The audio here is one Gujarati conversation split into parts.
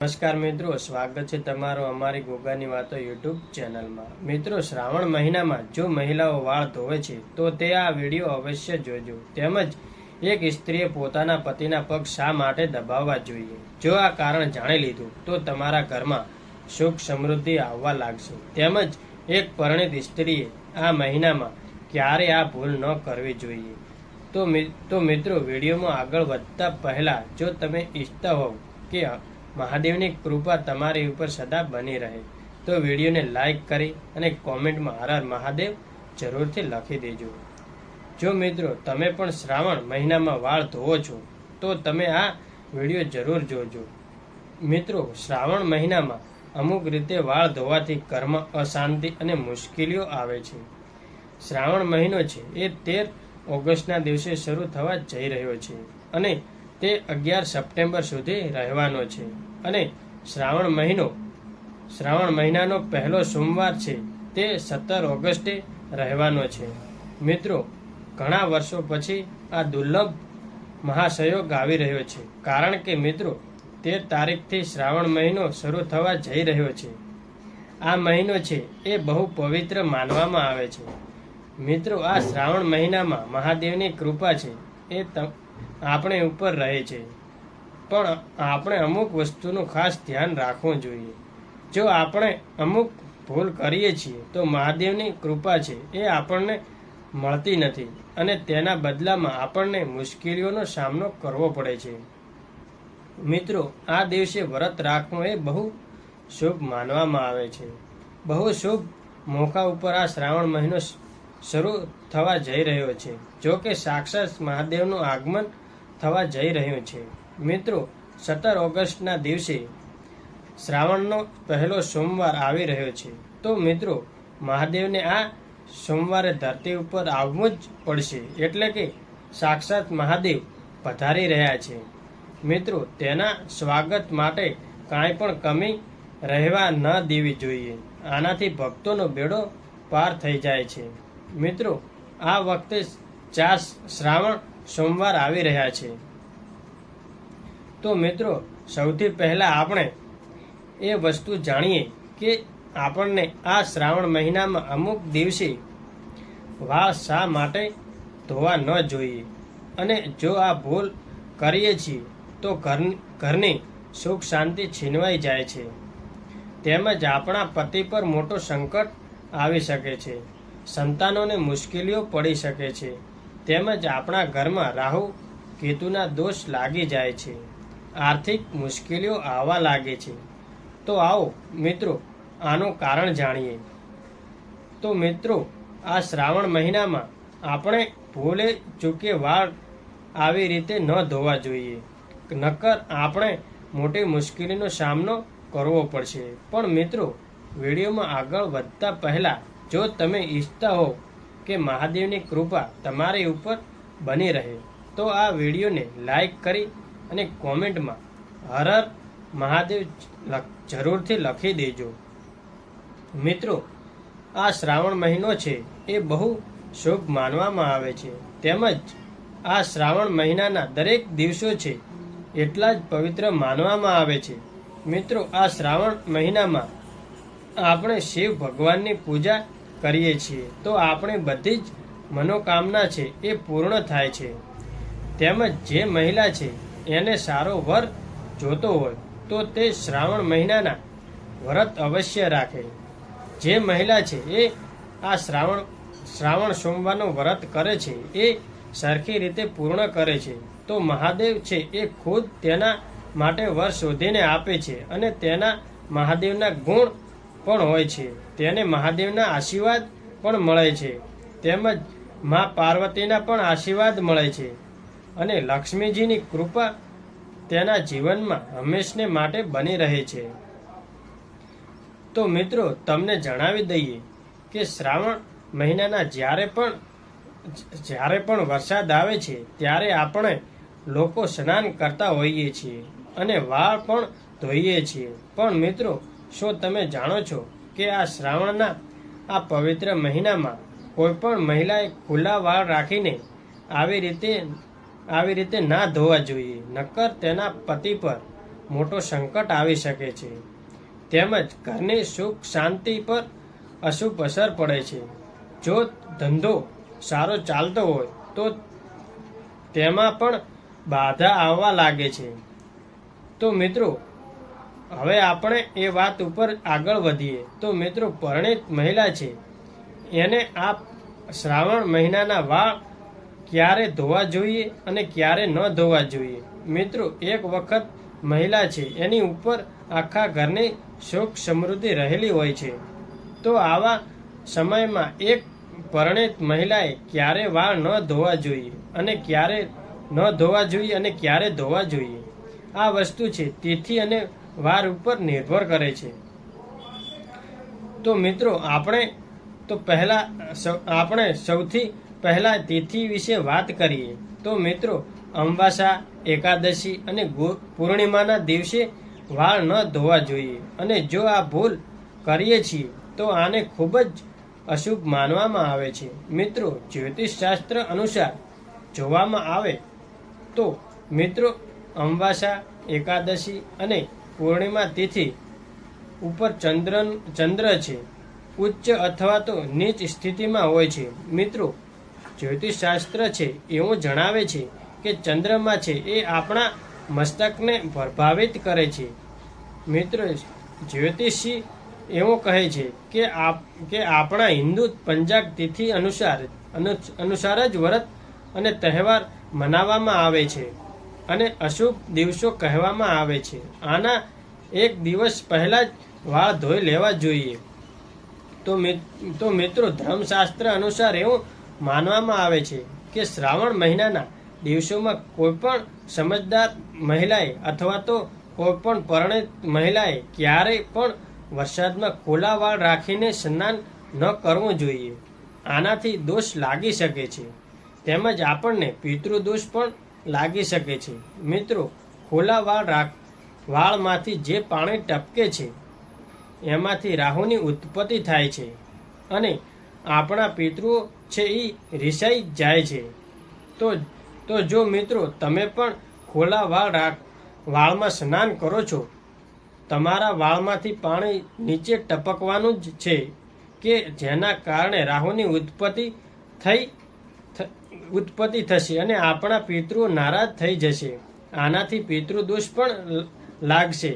નમસ્કાર મિત્રો, સ્વાગત છે તમારો અમારી ગોગાની વાતો યુટ્યુબ ચેનલમાં। મિત્રો, શ્રાવણ મહિનામાં જો મહિલાઓ વાળ ધોવે છે તો તે આ વિડીયો અવશ્ય જોજો। તેમજ એક સ્ત્રીએ પોતાના પતિના પગ શા માટે દબાવવા જોઈએ, જો આ કારણ જાણી લીધું તો તમારા ઘરમાં સુખ સમૃદ્ધિ આવવા લાગશે। તેમજ એક પરિણીત સ્ત્રીએ આ મહિનામાં ક્યારે આ ભૂલ ન કરવી જોઈએ। તો મિત્રો, વિડીયોમાં આગળ વધતા પહેલા જો તમે ઈચ્છતા હોવ કે મહાદેવની કૃપા તમારી ઉપર સદા બની રહે તો વિડીયોને લાઈક કરી અને કોમેન્ટમાં હર હર મહાદેવ જરૂરથી લખી દેજો। જો મિત્રો તમે પણ શ્રાવણ મહિનામાં વાળ ધોવો છો તો તમે આ વિડીયો જરૂર જોજો। મિત્રો, શ્રાવણ મહિનામાં અમુક રીતે વાળ ધોવાથી ઘરમાં અશાંતિ અને મુશ્કેલીઓ આવે છે। શ્રાવણ મહિનો છે એ 13 ઓગસ્ટના દિવસે શરૂ થવા જઈ રહ્યો છે અને તે 11 સપ્ટેમ્બર સુધી રહેવાનો છે અને શ્રાવણ મહિનાનો પહેલો સોમવાર છે તે 17 ઓગસ્ટે રહેવાનો છે। મિત્રો, ઘણા વર્ષો પછી આ દુર્લભ મહાસંયોગ આવી રહ્યો છે, કારણ કે મિત્રો 13 તારીખથી શ્રાવણ મહિનો શરૂ થવા જઈ રહ્યો છે। આ મહિનો છે એ બહુ પવિત્ર માનવામાં આવે છે। મિત્રો, આ શ્રાવણ મહિનામાં મહાદેવની કૃપા છે એ આપણે ઉપર રહે છે, પણ આપણે અમુક વસ્તુનું ખાસ ધ્યાન રાખવું જોઈએ। જો આપણે અમુક ભૂલ કરીએ છીએ તો મહાદેવની કૃપા છે એ આપણને મળતી નથી અને તેના બદલામાં આપણને મુશ્કેલીઓનો સામનો કરવો પડે છે। મિત્રો, આ દિવસે વ્રત રાખવું એ બહુ શુભ માનવામાં આવે છે। બહુ શુભ મોકા ઉપર આ શ્રાવણ મહિનો શરૂ થવા જઈ રહ્યો છે, જો કે સાક્ષાત મહાદેવનું આગમન થવા જઈ રહ્યું છે। મિત્રો, 17 ઓગસ્ટના દિવસે શ્રાવણનો પહેલો સોમવાર આવી રહ્યો છે, તો મિત્રો મહાદેવને આ સોમવારે ધરતી ઉપર આવવું જ પડશે, એટલે કે સાક્ષાત મહાદેવ પધારી રહ્યા છે। મિત્રો, તેના સ્વાગત માટે કાંઈ પણ કમી રહેવા ન દેવી જોઈએ, આનાથી ભક્તોનો બેડો પાર થઈ જાય છે। મિત્રો, આ વખતે 4 શ્રાવણ સોમવાર આવી રહ્યા છે, તો મિત્રો સૌથી પહેલા આપણે એ વસ્તુ જાણીએ કે આપણને આ શ્રાવણ મહિનામાં અમુક દિવસે વાળ શા માટે ધોવા ન જોઈએ, અને જો આ ભૂલ કરીએ છીએ તો ઘરની સુખ શાંતિ છીનવાઈ જાય છે, તેમજ આપણા પતિ પર મોટો સંકટ આવી શકે છે, સંતાનોને મુશ્કેલીઓ પડી શકે છે, તેમજ આપણા ઘરમાં રાહુ કેતુના દોષ લાગી જાય છે, આર્થિક મુશ્કેલીઓ આવવા લાગે છે। તો આવો મિત્રો આનું કારણ જાણીએ। તો મિત્રો, આ શ્રાવણ મહિનામાં આપણે ભૂલે ચૂકે વાળ આવી રીતે ન ધોવા જોઈએ, નકર આપણે મોટી મુશ્કેલીનો સામનો કરવો પડશે। પણ મિત્રો, વિડીયોમાં આગળ વધતા પહેલા જો તમે ઈચ્છતા હો કે મહાદેવની કૃપા તમારી ઉપર બની રહે તો આ વિડીયોને લાઈક કરી અને કોમેન્ટમાં હર હર મહાદેવ જરૂરથી લખી દેજો। મિત્રો, આ શ્રાવણ મહિનો છે એ બહુ શુભ માનવામાં આવે છે, તેમજ આ શ્રાવણ મહિનાના દરેક દિવસો છે એટલા જ પવિત્ર માનવામાં આવે છે। મિત્રો, આ શ્રાવણ મહિનામાં આપણે શિવ ભગવાનની પૂજા કરીએ છીએ તો આપણી બધી જ મનોકામના છે એ પૂર્ણ થાય છે। તેમજ જે મહિલા છે એને સારો વર જોતો હોય તો તે શ્રાવણ મહિનાના વ્રત અવશ્ય રાખે। જે મહિલા છે એ આ શ્રાવણ સોમવારનું વ્રત કરે છે એ સરખી રીતે પૂર્ણ કરે છે તો મહાદેવ છે એ ખુદ તેના માટે વર શોધીને આપે છે, અને તેના મહાદેવના ગુણ પણ હોય છે, તેને મહાદેવના આશીર્વાદ પણ મળે છે, તેમજ મા પાર્વતીના પણ આશીર્વાદ મળે છે, અને લક્ષ્મીજીની કૃપા તેના જીવનમાં હંમેશને માટે બની રહે છે। તો મિત્રો, તમને જણાવી દઈએ કે શ્રાવણ મહિનાના જ્યારે પણ વરસાદ આવે છે ત્યારે આપણે લોકો સ્નાન કરતા હોઈએ છીએ અને વાળ પણ ધોઈએ છીએ, પણ મિત્રો શું તમે જાણો છો કે આ શ્રાવણના આ પવિત્ર મહિનામાં કોઈ પણ મહિલાએ ખુલ્લા વાળ રાખીને આવી રીતે ના ધોવા જોઈએ, નકર તેના પતિ પર મોટો સંકટ આવી શકે છે. તેમજ ઘરની સુખ શાંતિ પર અશુભ અસર પડે છે. જો ધંધો સારો ચાલતો હોય તો તેમાં પણ બાધા આવવા લાગે છે. તો મિત્રો, હવે આપણે એ વાત ઉપર આગળ વધીએ. તો મિત્રો, પરણિત મહિલા છે એને આ શ્રાવણ મહિનાના વાળ ક્યારે ધોવા જોઈએ અને ક્યારે ન ધોવા જોઈએ. મિત્રો, એક વખત મહિલા છે એની ઉપર આખા ઘરની સુખ સમૃદ્ધિ રહેલી હોય છે. તો આવા સમયમાં એક પરણિત મહિલાએ ક્યારે વાળ ન ધોવા જોઈએ અને ક્યારે ન ધોવા જોઈએ અને ક્યારે ધોવા જોઈએ. આ વસ્તુ છે તિથિ અને વાર ઉપર નિર્ભર કરે છે. તો મિત્રો, આપણે સૌથી પહેલા તિથિ વિશે વાત કરીએ. તો મિત્રો, અમાવાસા, એકાદશી અને પૂર્ણિમાના દિવસે વાળ ન ધોવા જોઈએ. અને જો આ ભૂલ કરીએ છીએ તો આને ખૂબ જ અશુભ માનવામાં આવે છે. મિત્રો, જ્યોતિષ શાસ્ત્ર અનુસાર જોવામાં આવે તો મિત્રો, અમાવાસા, એકાદશી અને પૂર્ણિમા તિથિ ઉપર ચંદ્ર છે ઉચ્ચ અથવા તો નીચ સ્થિતિમાં હોય છે. મિત્રો, જ્યોતિષ શાસ્ત્ર છે એવું જણાવે છે કે ચંદ્રમા છે એ આપણા મસ્તકને પ્રભાવિત કરે છે. મિત્રો, જ્યોતિષી એવું કહે છે કે આપણા હિન્દુ પંચાંગ તિથિ અનુસાર જ વ્રત અને તહેવાર મનાવવામાં આવે છે અને અશુભ દિવસો કહેવામાં આવે છે. આના એક દિવસ પહેલા જ વાળ ધોઈ લેવા જોઈએ. તો મિત્રો, ધર્મશાસ્ત્ર અનુસાર એવું માનવામાં આવે છે કે શ્રાવણ મહિનાના દિવસોમાં કોઈ પણ સમજદાર મહિલાએ અથવા તો કોઈ પણ પરણિત મહિલાએ ક્યારેય પણ વરસાદમાં ખુલ્લા વાળ રાખીને સ્નાન ન કરવું જોઈએ. આનાથી દોષ લાગી શકે છે. તેમજ આપણને પિતૃદોષ પણ લાગી શકે છે. મિત્રો, ખુલ્લા વાળમાંથી જે પાણી ટપકે છે એમાંથી રાહુની ઉત્પત્તિ થાય છે અને આપણા પિતૃઓ છે એ રિસાઈ જાય છે. તો જો મિત્રો તમે પણ ખુલ્લા વાળમાં સ્નાન કરો છો, તમારા વાળમાંથી પાણી નીચે ટપકવાનું જ છે કે જેના કારણે રાહુની ઉત્પત્તિ થશે અને આપણા પિતૃઓ નારાજ થઈ જશે. આનાથી પિતૃદોષ પણ લાગશે.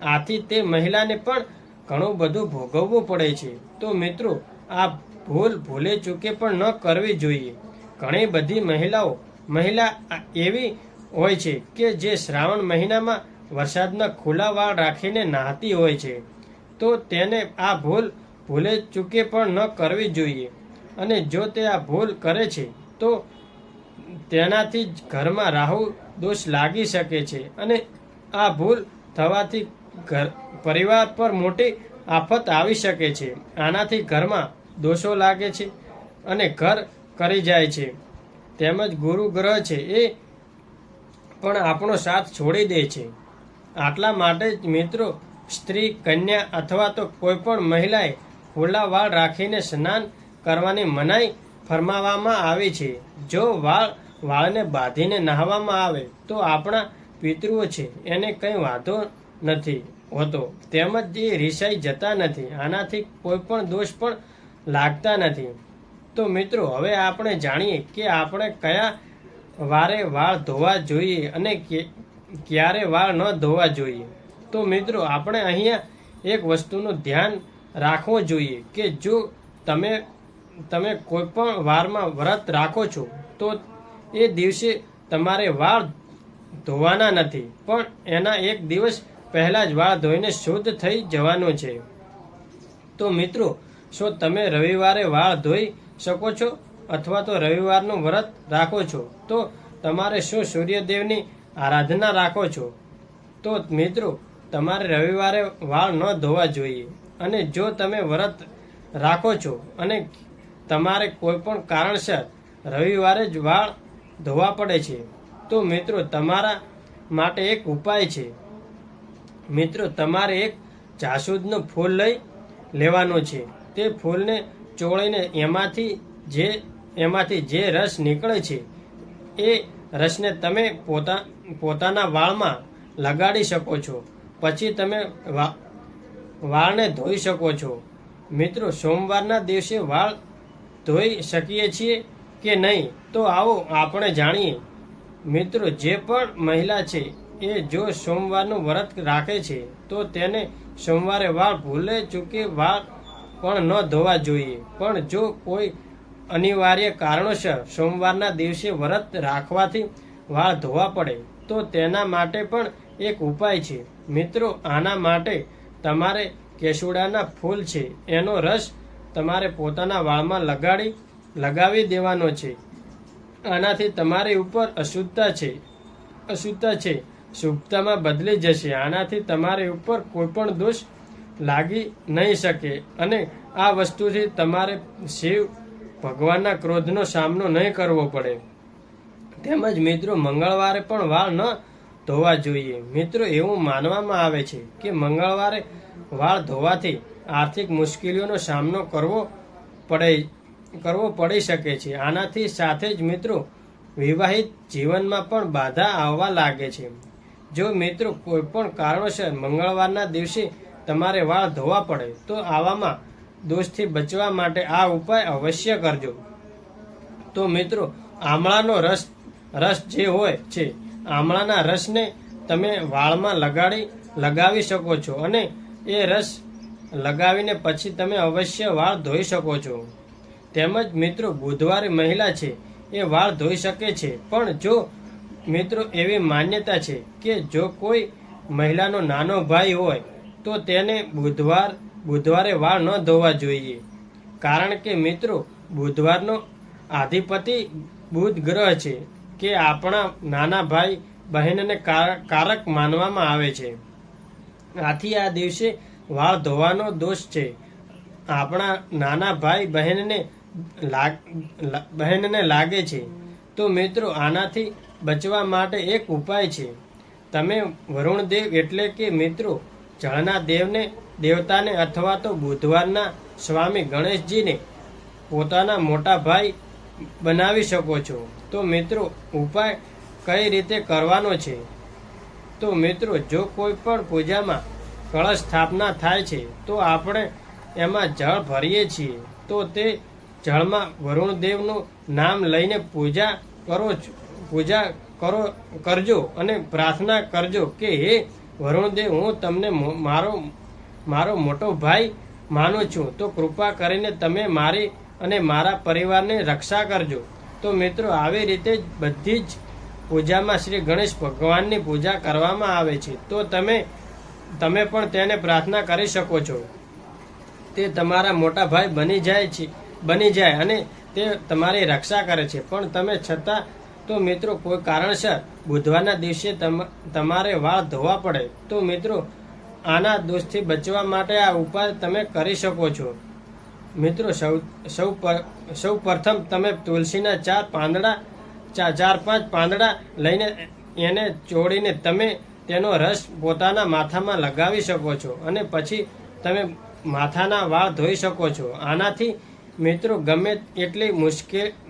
આથી તે મહિલાને પણ ઘણું બધું ભોગવવું પડે છે. તો મિત્રો, આ ભૂલે ચૂકે પણ ન કરવી જોઈએ. ઘણી બધી મહિલા એવી હોય છે કે જે શ્રાવણ મહિનામાં વરસાદમાં ખુલ્લા વાળ રાખીને નહાતી હોય છે. તો તેને આ ભૂલે ચૂકે પણ ન કરવી જોઈએ. અને જો તે આ ભૂલ કરે છે તો તેનાથી જ ઘરમાં રાહુ દોષ લાગી શકે છે અને આ ભૂલ થવાથી પરિવાર પર મોટી આફત આવી શકે છે. આનાથી ઘરમાં દોષો લાગે છે અને ઘર કરી જાય છે. તેમજ ગુરુ ગ્રહ છે એ પણ આપણો સાથ છોડી દે છે. આટલા માટે જ મિત્રો, સ્ત્રી, કન્યા અથવા તો કોઈ પણ મહિલાએ ખુલ્લા વાળ રાખીને સ્નાન કરવાની મનાઈ ફરમાવવામાં આવી છે. જો વાળને બાંધીને નહાવવામાં આવે તો આપણા પિતૃઓ છે એને કંઈ વાંધો નથી હોતો. તેમજ એ રિસાઈ જતા નથી. આનાથી કોઈ પણ દોષ પણ લાગતા નથી. તો મિત્રો, હવે આપણે જાણીએ કે આપણે કયા વારે વાળ ધોવા જોઈએ અને ક્યારે વાળ ન ધોવા જોઈએ. તો મિત્રો, આપણે અહીંયા એક વસ્તુનું ધ્યાન રાખવું જોઈએ કે જો તમે કોઈ પણ વારમાં વ્રત રાખો છો તો એ દિવસે તમારે વાળ ધોવાના નથી, પણ એના એક દિવસ પહેલા જ વાળ ધોઈને શુદ્ધ થઈ જવાનું છે. તો મિત્રો, શું તમે રવિવારે વાળ ધોઈ શકો છો અથવા તો રવિવારનું વ્રત રાખો છો? તો તમારે શું સૂર્યદેવની આરાધના રાખો છો? તો મિત્રો, તમારે રવિવારે વાળ ન ધોવા જોઈએ. અને જો તમે વ્રત રાખો છો અને તમારે કોઈ પણ કારણસર રવિવારે જ વાળ ધોવા પડે છે તો મિત્રો, તમારા માટે એક ઉપાય છે. મિત્રો, તમારે એક જાસૂદનું ફૂલ લઈ લેવાનું છે. તે ફૂલને ચોળીને એમાંથી જે રસ નીકળે છે એ રસને તમે પોતાના વાળમાં લગાડી શકો છો. પછી તમે વાળને ધોઈ શકો છો. મિત્રો, સોમવારના દિવસે વાળ ધોઈ શકીએ છીએ કે નહીં, તો આવો આપણે જાણીએ. મિત્રો, જે પણ મહિલા છે એ જો સોમવારનું વ્રત રાખે છે તો તેને સોમવારે વાળ ભૂલે ચૂકે વાળ પણ ન ધોવા જોઈએ. પણ જો કોઈ અનિવાર્ય કારણોસર સોમવારના દિવસે વ્રત રાખવાથી વાળ ધોવા પડે તો તેના માટે પણ એક ઉપાય છે. મિત્રો, આના માટે તમારે કેસુડાના ફૂલ છે એનો રસ તમારે પોતાના વાળમાં લગાવી દેવાનો છે. આનાથી તમારી ઉપર અશુદ્ધતા છે શુભતામાં બદલી જશે. આનાથી તમારી ઉપર કોઈ પણ દોષ લાગી નહીં શકે અને આ વસ્તુથી તમારે શિવ ભગવાનના ક્રોધનો સામનો નહીં કરવો પડે. તેમજ મિત્રો, મંગળવારે પણ વાળ ન ધોવા જોઈએ. મિત્રો, એવું માનવામાં આવે છે કે મંગળવારે વાળ ધોવાથી આર્થિક મુશ્કેલીઓનો સામનો કરવો પડી શકે છે. આનાથી સાથે જ મિત્રો, વિવાહિત જીવનમાં પણ બાધા આવવા લાગે છે. જો મિત્રો કોઈ પણ કારણોસર મંગળવારના દિવસે તમારે વાળ ધોવા પડે તો આવામાં દોષથી બચવા માટે આ ઉપાય અવશ્ય કરજો. તો મિત્રો, આમળાનો રસ જે હોય છે, આમળાના રસને તમે વાળમાં લગાવી શકો છો અને એ રસ લગાવીને પછી તમે અવશ્ય વાળ ધોઈ શકો છો. તેમજ મિત્રો, બુધવારે મહિલા છે એ વાળ ધોઈ શકે છે. પણ જો મિત્રો એવી માન્યતા છે કે જો કોઈ મહિલાનો નાનો ભાઈ હોય તો તેને બુધવારે વાળ ન ધોવા જોઈએ. કારણ કે મિત્રો, બુધવારનો આધિપતિ બુધ ગ્રહ છે કે આપણા નાના ભાઈ બહેનને કારક માનવામાં આવે છે. આથી આ દિવસે વાળ ધોવાનો દોષ છે. આપણા નાના ભાઈ બહેનને લાગે છે. તો મિત્રો, આનાથી બચવા માટે એક ઉપાય છે. તમે વરુણદેવ એટલે કે મિત્રો જળના દેવતાને અથવા તો બુધવારના સ્વામી ગણેશજીને પોતાના મોટા ભાઈ બનાવી શકો છો. તો મિત્રો, ઉપાય કઈ રીતે કરવાનો છે? તો મિત્રો, જો કોઈ પણ પૂજામાં કળશ સ્થાપના થાય છે તો આપણે એમાં જળ ભરીએ છીએ. તો તે જળમાં વરુણદેવનું નામ લઈને પૂજા કરજો અને પ્રાર્થના કરજો કે હે વરુણદેવ, હું તમને મારો મોટો ભાઈ માનું છું, તો કૃપા કરીને તમે મારી અને મારા પરિવારની રક્ષા કરજો. તો મિત્રો, આવી રીતે જ બધી જ પૂજામાં શ્રી ગણેશ ભગવાનની પૂજા કરવામાં આવે છે. તો તમે પણ તેને પ્રાર્થના કરી શકો છો. તે તમારા મોટા ભાઈ બની જાય અને તે તમારી રક્ષા કરે છે. પણ તમે છતાં તો મિત્રો કોઈ કારણસર બુધવારના દિવસે તમારે વાળ ધોવા પડે તો મિત્રો આના દોષથી બચવા માટે આ ઉપાય તમે કરી શકો છો. મિત્રો, સૌ પ્રથમ તમે તુલસીના 4-5 પાંદડા લઈને એને ચોળીને તમે તેનો રસ પોતાના માથામાં લગાવી શકો છો અને પછી તમે માથાના વાળ ધોઈ શકો છો. આનાથી મિત્રો ગમે એટલી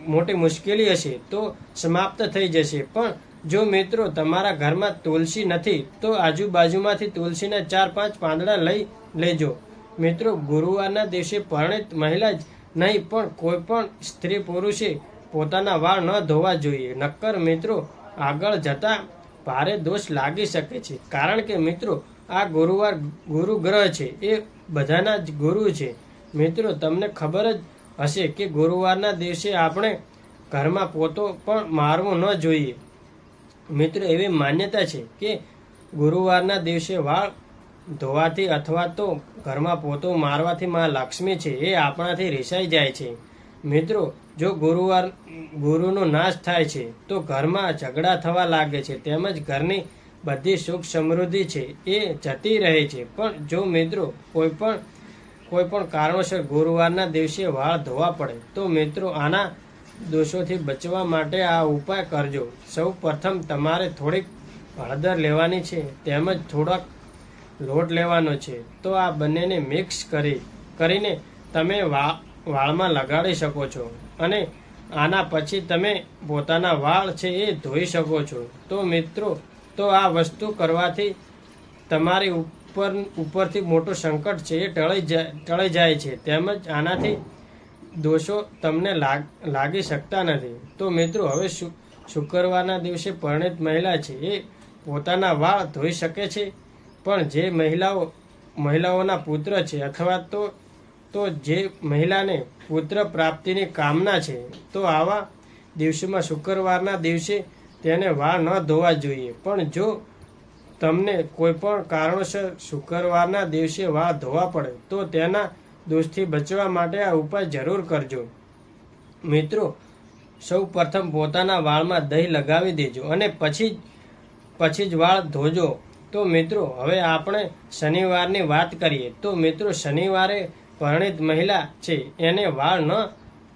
મોટી મુશ્કેલી હશે તો સમાપ્ત થઈ જશે. પણ જો મિત્રો તમારા ઘરમાં તુલસી નથી તો આજુબાજુમાંથી તુલસીના 4-5 પાંદડા લઈ લેજો. મિત્રો, ગુરુવારના દિવસે પરણિત મહિલા જ નહીં પણ કોઈ પણ સ્ત્રી પુરુષે પોતાના વાળ ન ધોવા જોઈએ. નક્કર મિત્રો આગળ જતા ભારે દોષ લાગી શકે છે. કારણ કે મિત્રો આ ગુરુ ગ્રહ છે, એ બધાના જ ગુરુ છે. મિત્રો, તમને ખબર જ હશે કે ગુરુવારના દિવસે આપણે ઘરમાં પોતો પણ મારવો ન જોઈએ. મિત્રો, એવી માન્યતા છે કે ગુરુવારના દિવસે વાળ ધોવાથી અથવા તો ઘરમાં પોતો મારવાથી માં લક્ષ્મી છે એ આપણાથી રિસાઈ જાય છે. મિત્રો, જો ગુરુનો નાશ થાય છે તો ઘરમાં ઝઘડા થવા લાગે છે તેમજ ઘરની બધી સુખ સમૃદ્ધિ છે એ જતી રહે છે. પણ જો મિત્રો કોઈ પણ કારણોસર ગુરુવારના દિવસે વાળ ધોવા પડે તો મિત્રો આના દોષોથી બચવા માટે આ ઉપાય કરજો. સૌ પ્રથમ તમારે થોડીક હળદર લેવાની છે તેમજ થોડાક લોટ લેવાનો છે. તો આ બંનેને મિક્સ કરીને તમે વાળમાં લગાડી શકો છો અને આના પછી તમે પોતાના વાળ છે એ ધોઈ શકો છો. તો મિત્રો તો આ વસ્તુ કરવાથી તમારી ઉપરથી મોટું સંકટ છે એ ટળી જાય છે. તેમજ આનાથી દોષો તમને લાગી શકતા નથી. તો મિત્રો, હવે શુક્રવારના દિવસે પરિણીત મહિલા છે એ પોતાના વાળ ધોઈ શકે છે, પણ જે મહિલાઓના પુત્ર છે અથવા તો જે મહિલાને પુત્ર પ્રાપ્તિની કામના છે, તો આવા દિવસોમાં શુક્રવારના દિવસે તેને વાળ ન ધોવા જોઈએ. પણ જો તમને કોઈ પણ કારણોસર શુક્રવારના દિવસે વાળ ધોવા પડે તો તેના દોષથી બચવા માટે આ ઉપાય જરૂર કરજો. મિત્રો, સૌ પ્રથમ પોતાના વાળમાં દહીં લગાવી દેજો અને પછી જ વાળ ધોજો. તો મિત્રો, હવે આપણે શનિવારની વાત કરીએ. તો મિત્રો, શનિવારે પરિણીત મહિલા છે એને વાળ ન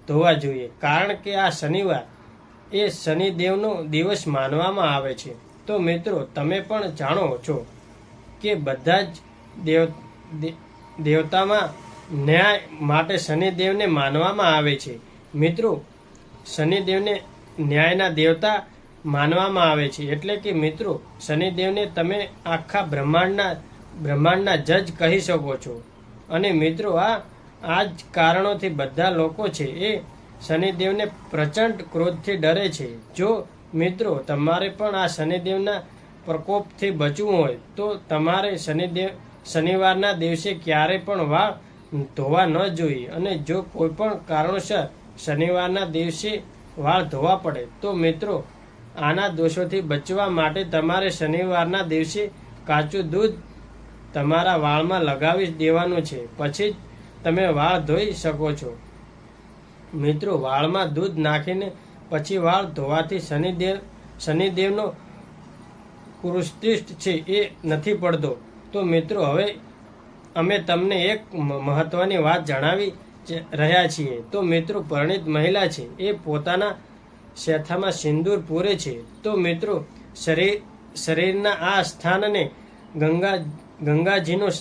ધોવા જોઈએ, કારણ કે આ શનિવાર એ શનિદેવનો દિવસ માનવામાં આવે છે. તો મિત્રો, તમે પણ જાણો છો કે બધા જ દેવતામાં ન્યાય માટે શનિદેવને માનવામાં આવે છે. મિત્રો, શનિદેવને ન્યાયના દેવતા માનવામાં આવે છે. એટલે કે મિત્રો, શનિદેવને તમે આખા બ્રહ્માંડના જજ કહી શકો છો. અને મિત્રો, આ જ કારણોથી બધા લોકો છે એ શનિદેવને પ્રચંડ ક્રોધથી ડરે છે. જો મિત્રો, તમારે પણ આ શનિદેવના પ્રકોપથી બચવું હોય તો તમારે શનિવારના દિવસે ક્યારેય પણ વાળ ધોવા ન જોઈએ. અને જો કોઈ પણ કારણોસર શનિવારના દિવસે વાળ ધોવા પડે તો મિત્રો, આના દોષોથી બચવા માટે તમારે શનિવારના દિવસે કાચું દૂધ તમારા વાળમાં લગાવી દેવાનું છે. પછી જ તમે વાળ ધોઈ શકો છો. મિત્રો, વાળમાં દૂધ નાખીને પછી વાળ ધોવાથી શનિદેવનો કુદૃષ્ટિ છે એ નથી પડતો. તો મિત્રો, હવે અમે તમને એક મહત્વની વાત જણાવી રહ્યા છીએ. તો મિત્રો, પરિણીત મહિલા છે એ પોતાના શેથામાં સિંદૂર પૂરે છે. તો મિત્રો, શરીરના આ સ્થાનને ગંગાજીનું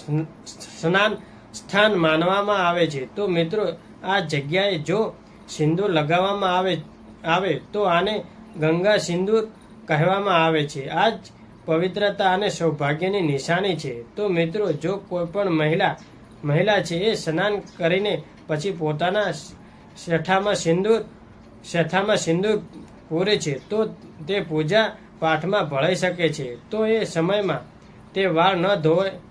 સ્નાન સ્થાન માનવામાં આવે છે. તો મિત્રો, આ જગ્યાએ જો સિંદૂર લગાવવામાં આવે તો આને ગંગા સિંદૂર કહેવામાં આવે છે. આ જ પવિત્રતા અને સૌભાગ્યની નિશાની છે. તો મિત્રો, જો કોઈ પણ મહિલા છે એ સ્નાન કરીને પછી પોતાના શેથામાં સિંદૂર પૂરે છે તો તે પૂજા પાઠમાં ભળાઈ શકે છે. તો એ સમયમાં તે વાળ ન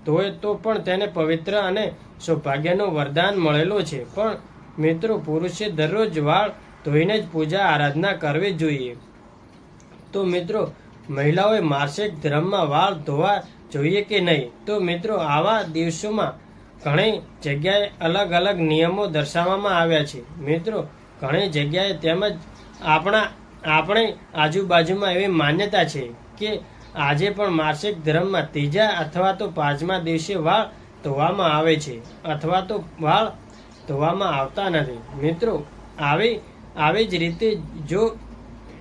ધોય તો પણ તેને પવિત્ર અને સૌભાગ્યનું વરદાન મળેલું છે. પણ મિત્રો, પુરુષે દરરોજ વાળ ધોઈને જ પૂજા આરાધના કરવી જોઈએ. તો મિત્રો, મહિલાઓએ માસિક ધર્મમાં વાળ ધોવા જોઈએ કે નહીં? તો મિત્રો, આવા દિવસોમાં ઘણી જગ્યાએ અલગ અલગ નિયમો દર્શાવવામાં આવ્યા છે. મિત્રો, ઘણી જગ્યાએ તેમજ આપણે આજુબાજુમાં એવી માન્યતા છે કે આજે પણ માસિક ધર્મમાં ત્રીજા અથવા તો પાંચમા દિવસે વાળ ધોવામાં આવે છે અથવા તો વાળ ધોવામાં આવતા નથી. મિત્રો, આવી જ રીતે જો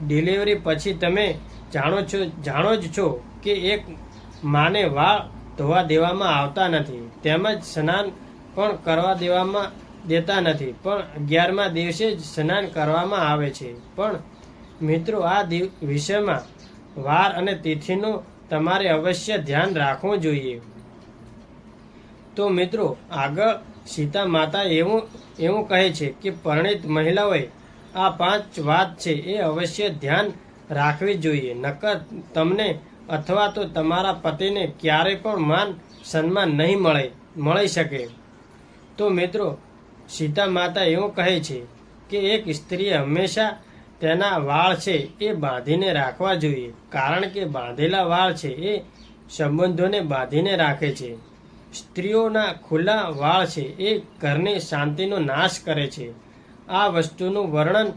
ડિલિવરી પછી તમે જાણો જ છો કે એક માને વાળ ધોવા દેવામાં આવતા નથી, તેમજ સ્નાન પણ કરવા દેતા નથી, પણ 11મા દિવસે જ સ્નાન કરવામાં આવે છે. પણ મિત્રો, આ વિષયમાં વાર અને તિથિનું તમારે અવશ્ય ધ્યાન રાખવું જોઈએ. તો મિત્રો, આગળ સીતા માતા એવું કહે છે કે પરિણીત મહિલાઓએ આ 5 વાત છે એ અવશ્ય ધ્યાન રાખવી જોઈએ, નકર તમને અથવા તો તમારા પતિને ક્યારેય પણ માન સન્માન નહીં મળી શકે. તો મિત્રો, સીતા માતા એવું કહે છે કે એક સ્ત્રીએ હંમેશા તેના વાળ છે એ બાંધીને રાખવા જોઈએ, કારણ કે બાંધેલા વાળ છે એ સંબંધોને બાંધીને રાખે છે. સ્ત્રીઓના ખુલ્લા વાળ છે એ ઘરની શાંતિનો નાશ કરે છે. આ વસ્તુનું વર્ણન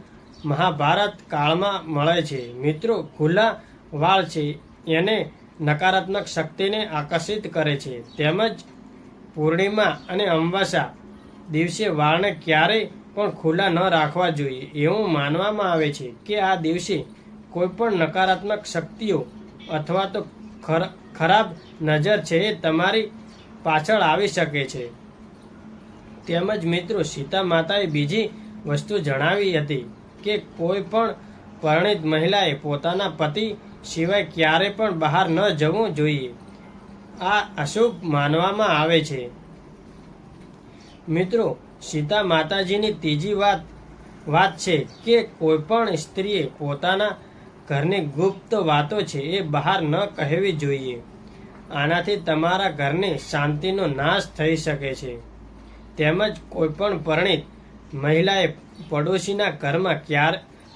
મહાભારત કાળમાં મળે છે. મિત્રો, ખુલ્લા વાળ છે એને નકારાત્મક શક્તિને આકર્ષિત કરે છે. તેમજ પૂર્ણિમા અને અમાવસ્યા દિવસે વાળને ક્યારેય પણ ખુલ્લા ન રાખવા જોઈએ. એવું માનવામાં આવે છે કે આ દિવસે કોઈ પણ નકારાત્મક શક્તિઓ અથવા તો ખરાબ નજર છે એ તમારી પાછળ આવી શકે છે. તેમજ મિત્રો, સીતા માતાએ બીજી વસ્તુ જણાવી હતી કે કોઈ પણ પરિણીત મહિલાએ પોતાના પતિ સિવાય ક્યારે પણ બહાર ન જવું જોઈએ. આ અશુભ માનવામાં આવે છે. મિત્રો, સીતા માતાજીની ત્રીજી વાત છે કે કોઈ પણ સ્ત્રીએ પોતાના ઘરની ગુપ્ત વાતો છે એ બહાર ન કહેવી જોઈએ. આનાથી તમારા ઘરની શાંતિનો નાશ થઈ શકે છે. તેમજ કોઈ પણ પરિણીત મહિલાએ પડોશીના ઘરમાં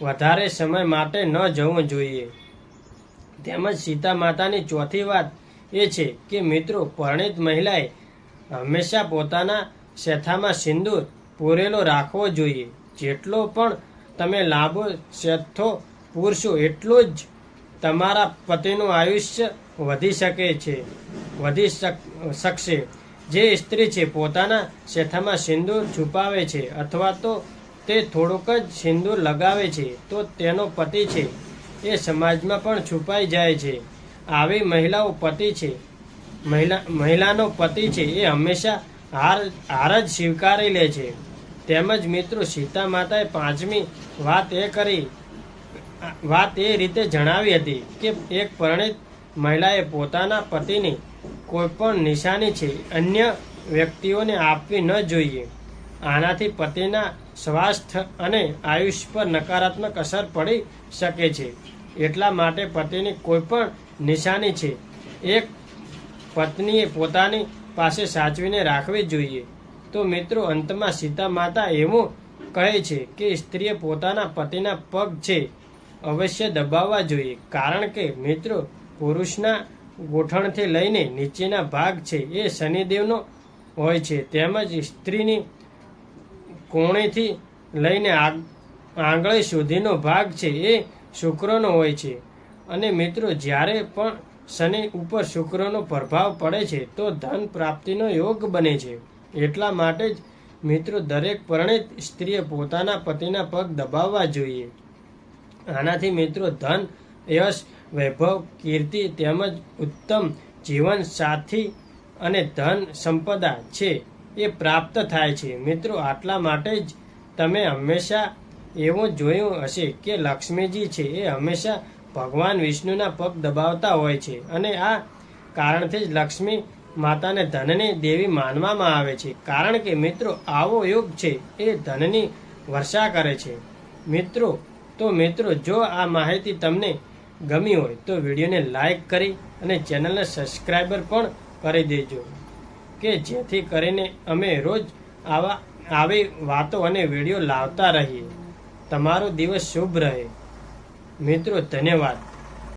વધારે સમય માટે ન જવું જોઈએ. તેમજ સીતા માતાની ચોથી વાત એ છે કે મિત્રો, પરિણીત મહિલાએ હંમેશા પોતાના શેથામાં સિંદૂર પૂરેલો રાખવો જોઈએ. જેટલો પણ તમે લાંબો શેથો પૂરશો એટલું જ તમારા પતિનું આયુષ્ય વધી શકશે. જે સ્ત્રી છે પોતાના શેથામાં સિંદૂર છુપાવે છે અથવા તો તે થોડુંક જ સિંદૂર લગાવે છે તો તેનો પતિ છે એ સમાજમાં પણ છુપાઈ જાય છે. આવી મહિલાનો પતિ છે એ હંમેશા હાર જ સ્વીકારી લે છે. તેમજ મિત્રો, સીતા માતાએ પાંચમી વાત એ રીતે જણાવી હતી કે એક પરિણીત મહિલાએ પોતાના પતિની કોઈ પણ નિશાની છે અન્ય વ્યક્તિઓને આપવી ન જોઈએ. આનાથી પતિના સ્વાસ્થ્ય અને આયુષ્ય પર નકારાત્મક અસર પડી શકે છે. એટલા માટે પતિની કોઈ પણ નિશાની છે એક પત્નીએ પોતાની પાસે સાચવીને રાખવી જોઈએ. તો મિત્રો, અંતમાં સીતા માતા એવું કહે છે કે સ્ત્રીએ પોતાના પતિના પગ છે અવશ્ય દબાવવા જોઈએ. કારણ કે મિત્રો, પુરુષના ગોઠણથી લઈને નીચેના ભાગ છે એ શનિદેવનો હોય છે. તેમજ સ્ત્રીની કોણીથી લઈને આંગળી સુધીનો ભાગ છે એ શુક્રનો હોય છે. અને મિત્રો, જ્યારે પણ શનિ ઉપર શુક્રનો પ્રભાવ પડે છે તો ધન પ્રાપ્તિનો યોગ બને છે. એટલા માટે જ મિત્રો, દરેક પરિણીત સ્ત્રીએ પોતાના પતિના પગ દબાવવા જોઈએ. આનાથી મિત્રો, ધન, યશ, વૈભવ, કીર્તિ તેમજ ઉત્તમ જીવન સાથી અને ધન સંપદા છે એ પ્રાપ્ત થાય છે. મિત્રો, આટલા માટે જ તમે હંમેશા એવું જોયું હશે કે લક્ષ્મીજી છે એ હંમેશા ભગવાન વિષ્ણુના પગ દબાવતા હોય છે. અને આ કારણથી જ લક્ષ્મી માતાને ધનની દેવી માનવામાં આવે છે. કારણ કે મિત્રો, આવો યોગ છે એ ધનની વર્ષા કરે છે. મિત્રો, જો આ માહિતી તમને ગમી હોય તો વિડીયોને લાઈક કરી અને ચેનલને સબસ્ક્રાઈબર પણ કરી દેજો કે જેથી કરીને અમે રોજ આવી વાતો અને વિડીયો લાવતા રહીએ. તમારો દિવસ શુભ રહે. મિત્રો, ધન્યવાદ.